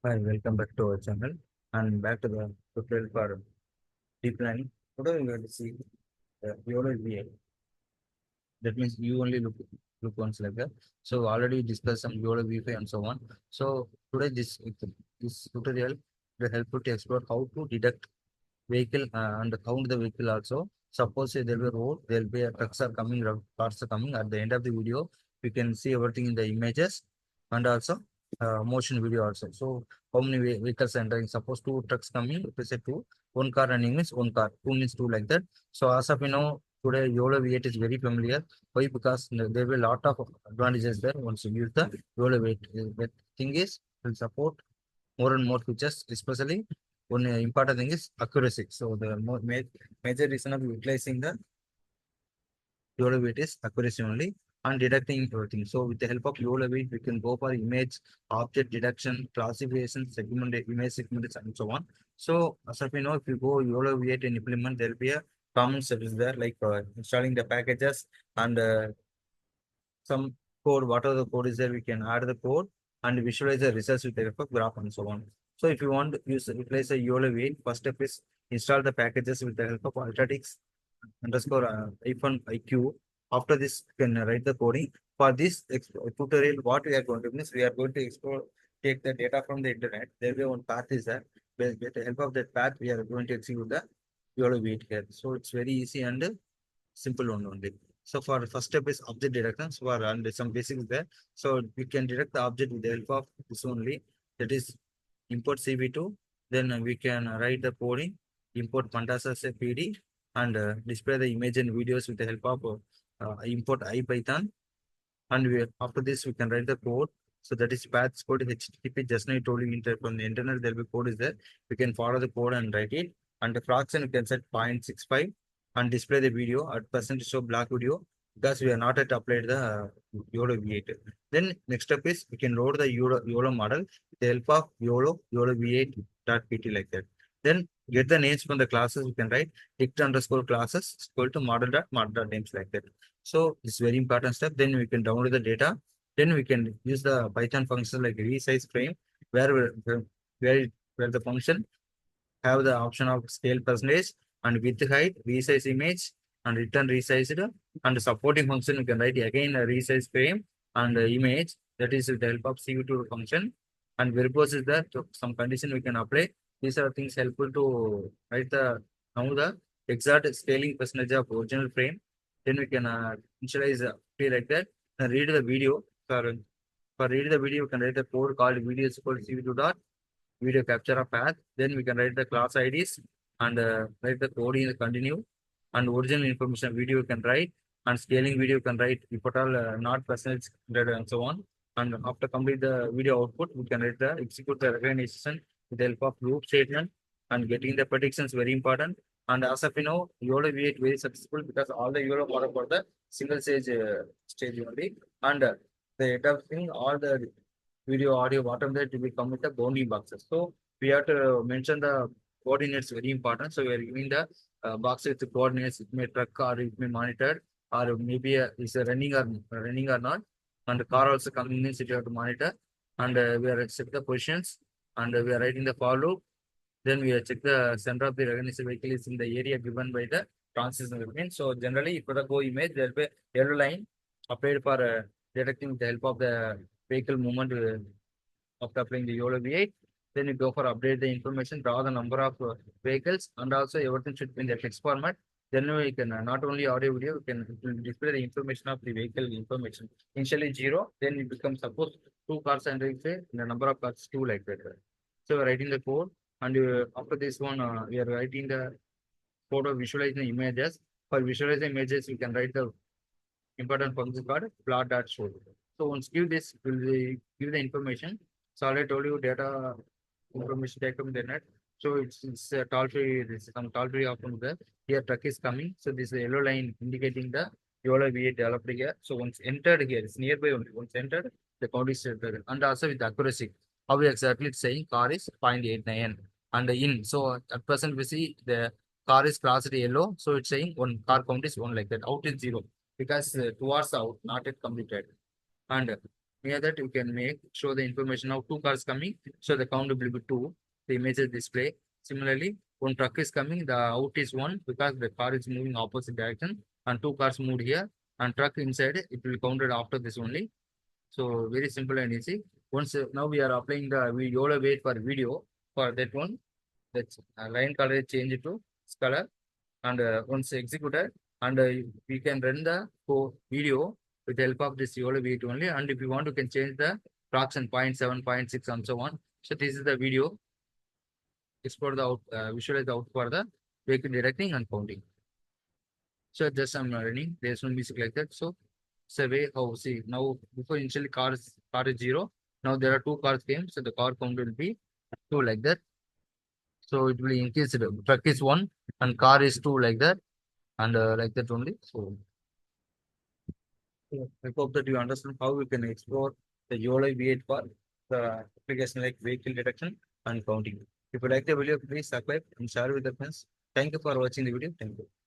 Hi, welcome back to our channel and back to the tutorial for deep learning. Today we are going to see YOLO VA. That means you only look once like that. So already discussed some YOLO V5 and so on. So today this tutorial will help you to explore how to detect vehicle and count the vehicle also. Suppose there will be a road, there will be a trucks are coming, cars are coming. At the end of the video, you can see everything in the images and also motion video also. So how many vehicles entering? Suppose two trucks coming, if we say two, one car running means one car, two means two like that. So as of today YOLO V8 is very familiar. Why? Because there will be a lot of advantages there once you use the YOLO V8. The thing is, will support more and more features, especially one important thing is accuracy. So the major reason of utilizing the YOLO weight is accuracy only and detecting everything. So with the help of YOLO weight, we can go for image, object detection, classification, segment, image segments, and so on. So as of if you go YOLO weight and implement, there will be a common steps there like installing the packages and some code, whatever the code is there, we can add the code and visualize the results with the help of graph and so on. So if you want to utilize a YOLO weight, first step is install the packages with the help of Ultratix underscore iPhone IQ. After this, you can write the coding. For this tutorial, what we are going to do is we are going to explore, take the data from the internet. There will be one path is there. With the help of that path, we are going to execute the YOLO weight here. So it's very easy and simple one only. So for first step is object detection. So for and some basics there. So we can detect the object with the help of this only. That is import CV2. Then we can write the coding, import pandas as a PD, and display the image and videos with the help of import IPython. And after this, we can write the code. So that is path code HTTP. Just now I told you from the internet, there will be code is there. We can follow the code and write it. And the fraction, we can set 0.65 and display the video at percentage show black video because we are not yet applied the YOLO V8. Then next step is we can load the YOLO model with the help of YOLO V8.pt like that. Then get the names from the classes. We can write dict underscore classes equal to model names like that. So it's very important step. Then we can download the data. Then we can use the Python function like resize frame, where where where the function have the option of scale percentage and width height, resize image, and return resized. And the supporting function you can write again a resize frame and image. That is with the help of CV2 function. And verbose is that some condition we can apply. These are things helpful to write the now the exact scaling percentage of original frame. Then we can initialize like that and read the video. For read the video, we can write the code called video is equal to CV2 dot video capture a path. Then we can write the class IDs and write the code in the continue and original information video you can write and scaling video you can write if at all not percentage and so on. And after complete the video output, we can write the execute the recognition with the help of loop statement and getting the predictions very important. And as of YOLO V8 very successful because all the YOLO model for the single stage only. And the end of thing, all the video, audio, bottom that will come with the bounding boxes. So we have to mention the coordinates very important. So we are giving the box with the coordinates. It may truck or it may monitor or maybe is a running or not. And the car also coming means it you have to monitor. And we are set the positions and we are writing the for loop. Then we check the center of the recognized vehicle is in the area given by the transition element. So generally, for the go image, there will be yellow line applied for detecting with the help of the vehicle movement after applying the YOLO V8. Then you go for update the information, draw the number of vehicles, and also everything should be in the text format. Then we can not only audio video, we can it will display the information of the vehicle information. Initially zero, then it becomes suppose two cars and say the number of cars two like that. So we're writing the code, and after this one, we are writing the code of visualizing the images. For visualizing images, we can write the important function called plot.show. So once give this, will give the information. So already told you data information take from the net. So it's a toll free. This is some toll free option there. Here truck is coming. So this is a yellow line indicating the YOLO V8 developed here. So once entered here, it's nearby only. Once entered, the count is entered. And also with accuracy. How exactly it's saying car is 0.89 and in. So at present we see the car is crossed yellow. So it's saying one car count is one like that. Out is zero because towards out, not yet completed. And Near that, you can show the information of two cars coming. So the count will be two. The image is display. Similarly, one truck is coming, the out is one because the car is moving opposite direction, and two cars moved here, and truck inside it will be counted after this only. So very simple and easy. Once now we are applying the YOLO weight for video for that one. That's line color is changed to color, and once executed, and we can run the video with the help of this YOLO weight only. And if you want, you can change the fraction 0.7, 0.6, and so on. So this is the video. Explore the out, visualize the out for the vehicle detecting and counting. So just I'm running. There's no music like that. So it's a way how see now before initially car is zero. Now there are two cars came, so the car count will be two like that. So it will increase. The truck is one and car is two like that, and like that only. So I hope that you understand how we can explore the YOLO V8 for the application like vehicle detection and counting. If you like the video, please subscribe and share with the friends. Thank you for watching the video. Thank you.